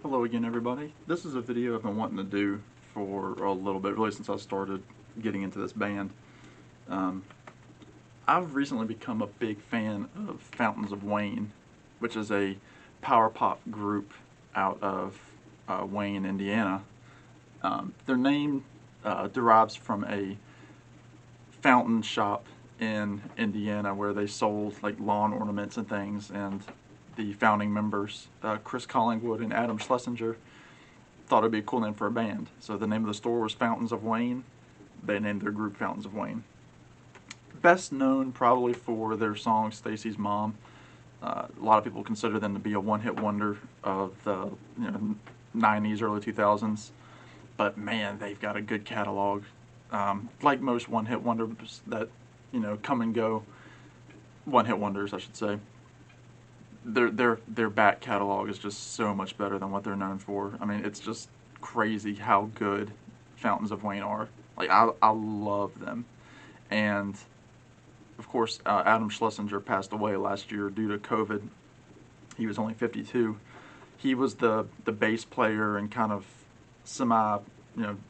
Hello again, everybody. This is a video I've been wanting to do for a little bit, really since I started getting into this band. Um, I've recently become a big fan of Fountains of Wayne, which is a power pop group out of Wayne, Indiana. Their name derives from a fountain shop in Indiana where they sold like lawn ornaments and things, and the founding members, Chris Collingwood and Adam Schlesinger, thought it'd be a cool name for a band. So the name of the store was Fountains of Wayne. They named their group Fountains of Wayne. Best known probably for their song Stacy's Mom. A lot of people consider them to be a one-hit wonder of the 90s, early 2000s. But man, they've got a good catalog. Like most one-hit wonders that come and go, one-hit wonders I should say. Their back catalog is just so much better than what they're known for. I mean, it's just crazy how good Fountains of Wayne are. Like I love them, and of course Adam Schlesinger passed away last year due to COVID. He was only 52. He was the bass player and kind of semi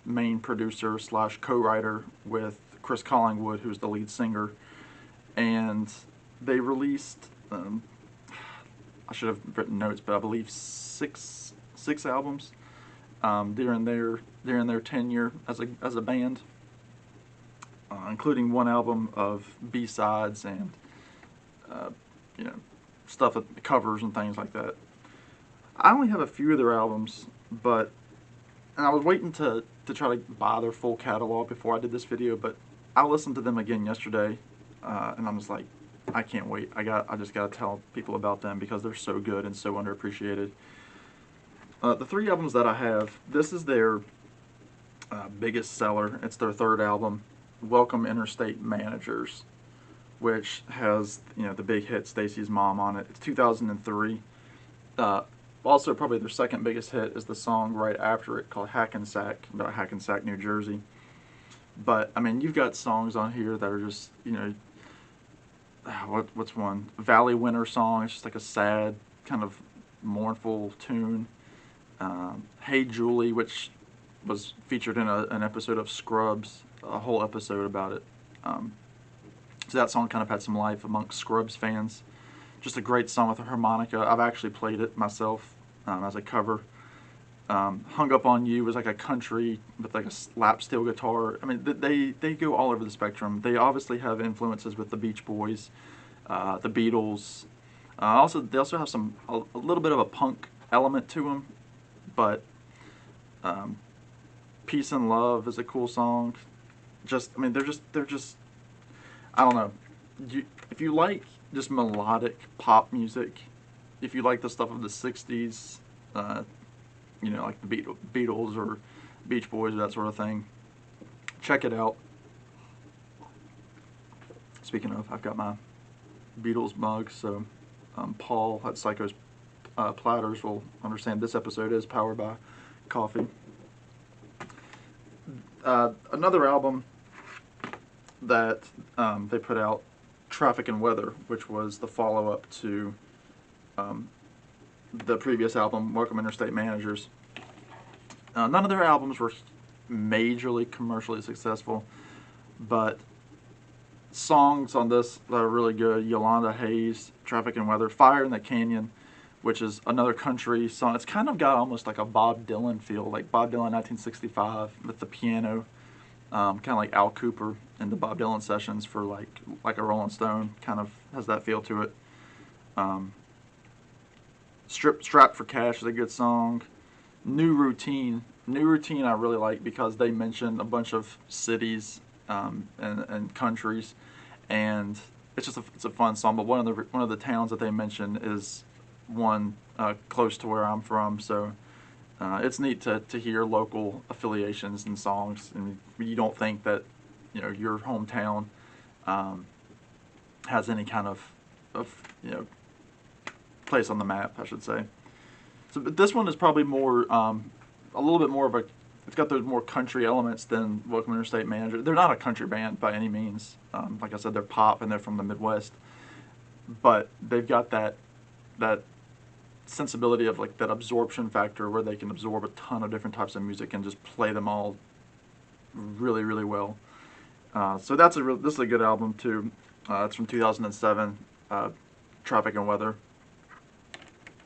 main producer slash co-writer with Chris Collingwood, who's the lead singer, and they released. I should have written notes, but I believe six albums during their tenure as a band, including one album of B-sides and you know stuff, covers and things like that. I only have a few of their albums, and I was waiting to try to buy their full catalog before I did this video, but I listened to them again yesterday, and I'm just like, I can't wait. I just gotta tell people about them because they're so good and so underappreciated. The three albums that I have, this is their biggest seller. It's their third album, Welcome Interstate Managers, which has the big hit Stacy's Mom on it. It's 2003. Also, probably their second biggest hit is the song right after it called Hackensack, about Hackensack, New Jersey. But I mean, you've got songs on here that are just what's one? Valley Winter Song. It's just like a sad, kind of mournful tune. Hey Julie, which was featured in an episode of Scrubs, a whole episode about it. So that song kind of had some life amongst Scrubs fans. Just a great song with a harmonica. I've actually played it myself as a cover. Hung Up on You was like a country with like a lap steel guitar. I mean, they go all over the spectrum. They obviously have influences with the Beach Boys, the Beatles. They also have a little bit of a punk element to them, but Peace and Love is a cool song. I mean, they're just I don't know. If you like just melodic pop music, if you like the stuff of the '60s. Like the Beatles or Beach Boys, that sort of thing. Check it out. Speaking of, I've got my Beatles mug, so Paul at Psycho's Platters will understand this episode is powered by coffee. Another album that they put out, Traffic and Weather, which was the follow-up to the previous album, Welcome Interstate Managers. None of their albums were majorly commercially successful, but songs on this are really good. Yolanda Hayes, Traffic and Weather, Fire in the Canyon, which is another country song. It's kind of got almost like a Bob Dylan feel, like Bob Dylan 1965 with the piano, kind of like Al Cooper in the Bob Dylan sessions for like a Rolling Stone, kind of has that feel to it. Strapped for Cash is a good song. New Routine I really like because they mention a bunch of cities and countries, and it's a fun song. But one of the towns that they mention is one close to where I'm from, so it's neat to hear local affiliations and songs, and you don't think that your hometown has any kind of place on the map, I should say. So, but this one is probably more, a little bit more of a. It's got those more country elements than Welcome Interstate Manager. They're not a country band by any means. Like I said, they're pop and they're from the Midwest, but they've got that sensibility of like that absorption factor where they can absorb a ton of different types of music and just play them all really, really well. So this is a good album too. It's from 2007, Traffic and Weather.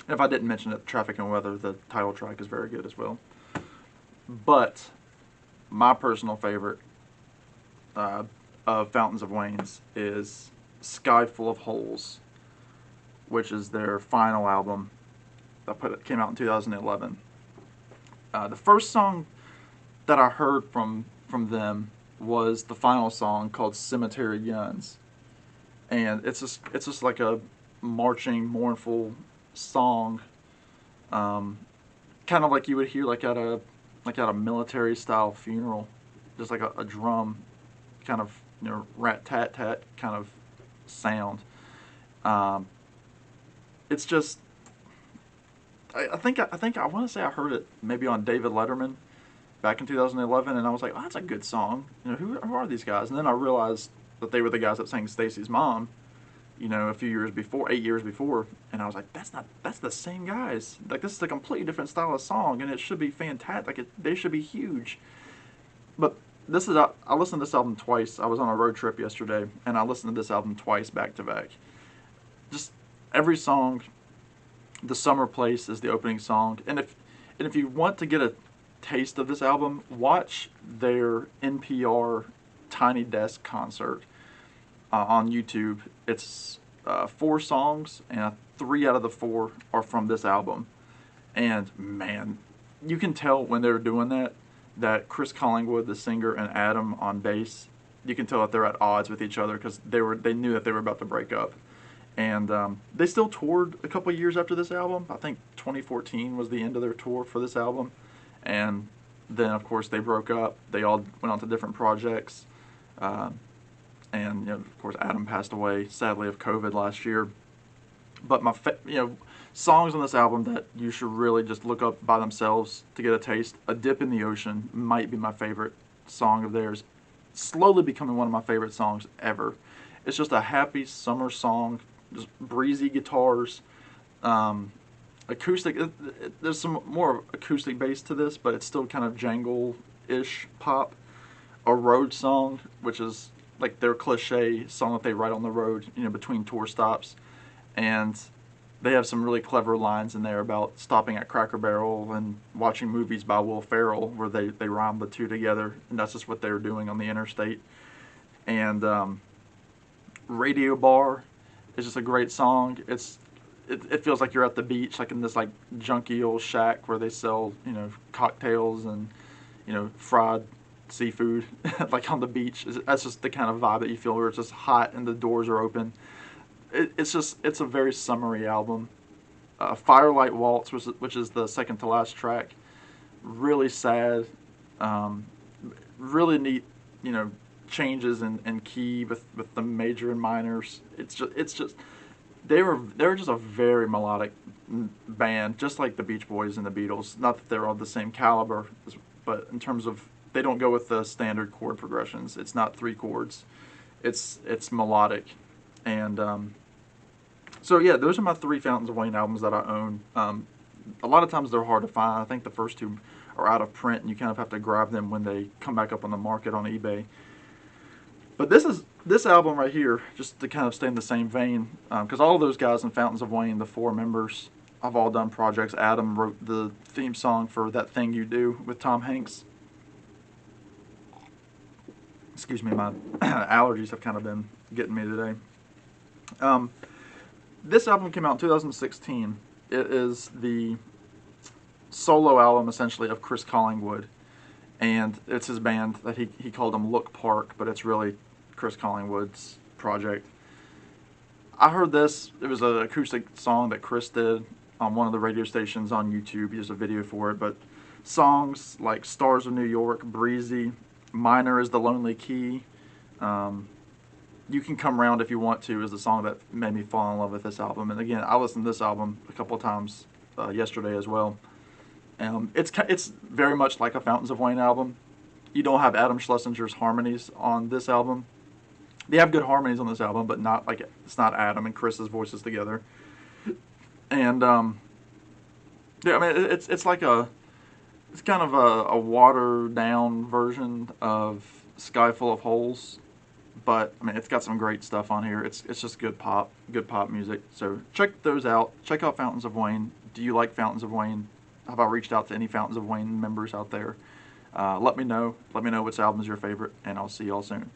And if I didn't mention it, Traffic and Weather, the title track is very good as well. But my personal favorite of Fountains of Wayne's is Sky Full of Holes, which is their final album that came out in 2011. The first song that I heard from them was the final song called Cemetery Yuns, and it's just like a marching, mournful song, kind of like you would hear like at a military style funeral, just like a drum kind of, rat tat tat kind of sound. It's just I think I want to say I heard it maybe on David Letterman back in 2011, and I was like, oh, that's a good song. Who are these guys? And then I realized that they were the guys that sang Stacy's Mom, a few years before, 8 years before, and I was like, that's the same guys. Like, this is a completely different style of song, and it should be fantastic. Like, they should be huge. But I listened to this album twice. I was on a road trip yesterday, and I listened to this album twice back to back. Just every song. The Summer Place is the opening song, and if you want to get a taste of this album, watch their NPR Tiny Desk concert on YouTube. It's 4 songs, and 3 out of the 4 are from this album. And man, you can tell when they're doing that Chris Collingwood, the singer, and Adam on bass, you can tell that they're at odds with each other because they knew that they were about to break up. And they still toured a couple of years after this album. I think 2014 was the end of their tour for this album. And then, of course, they broke up. They all went on to different projects. And, of course, Adam passed away, sadly, of COVID last year. But songs on this album that you should really just look up by themselves to get a taste. A Dip in the Ocean might be my favorite song of theirs. Slowly becoming one of my favorite songs ever. It's just a happy summer song. Just breezy guitars, acoustic. There's some more acoustic bass to this, but it's still kind of jangle-ish pop. A road song, which is like their cliche song that they write on the road, between tour stops. And they have some really clever lines in there about stopping at Cracker Barrel and watching movies by Will Ferrell, where they rhyme the two together, and that's just what they were doing on the Interstate. And Radio Bar is just a great song. It feels like you're at the beach, like in this like junky old shack where they sell cocktails and fried seafood like on the beach. That's just the kind of vibe that you feel, where it's just hot and the doors are open. It's a very summery album. Firelight Waltz, which is the second to last track, really sad, really neat, changes in key with the major and minors. It's just they were just a very melodic band, just like the Beach Boys and the Beatles. Not that they're all the same caliber, but in terms of, they don't go with the standard chord progressions. It's not 3 chords. It's melodic. And so yeah, those are my 3 Fountains of Wayne albums that I own. A lot of times they're hard to find. I think the first 2 are out of print, and you kind of have to grab them when they come back up on the market on eBay. But this album right here, just to kind of stay in the same vein, because all of those guys in Fountains of Wayne, the 4 members, have all done projects. Adam wrote the theme song for That Thing You Do with Tom Hanks. Excuse me, my allergies have kind of been getting me today. This album came out in 2016. It is the solo album, essentially, of Chris Collingwood. And it's his band that he called them Look Park, but it's really Chris Collingwood's project. I heard this. It was an acoustic song that Chris did on one of the radio stations on YouTube. There's a video for it. But songs like Stars of New York, Breezy, Minor is the Lonely Key, You Can Come Round If You Want To is the song that made me fall in love with this album. And again, I listened to this album a couple of times yesterday as well. It's very much like a Fountains of Wayne album. You don't have Adam Schlesinger's harmonies on this album. They have good harmonies on this album, but not like it's not Adam and Chris's voices together. And Yeah, I mean it's like it's kind of a watered down version of Sky Full of Holes, but I mean it's got some great stuff on here. It's just good pop music. So check those out. Check out Fountains of Wayne. Do you like Fountains of Wayne? Have I reached out to any Fountains of Wayne members out there? Let me know. Let me know which album is your favorite, and I'll see y'all soon.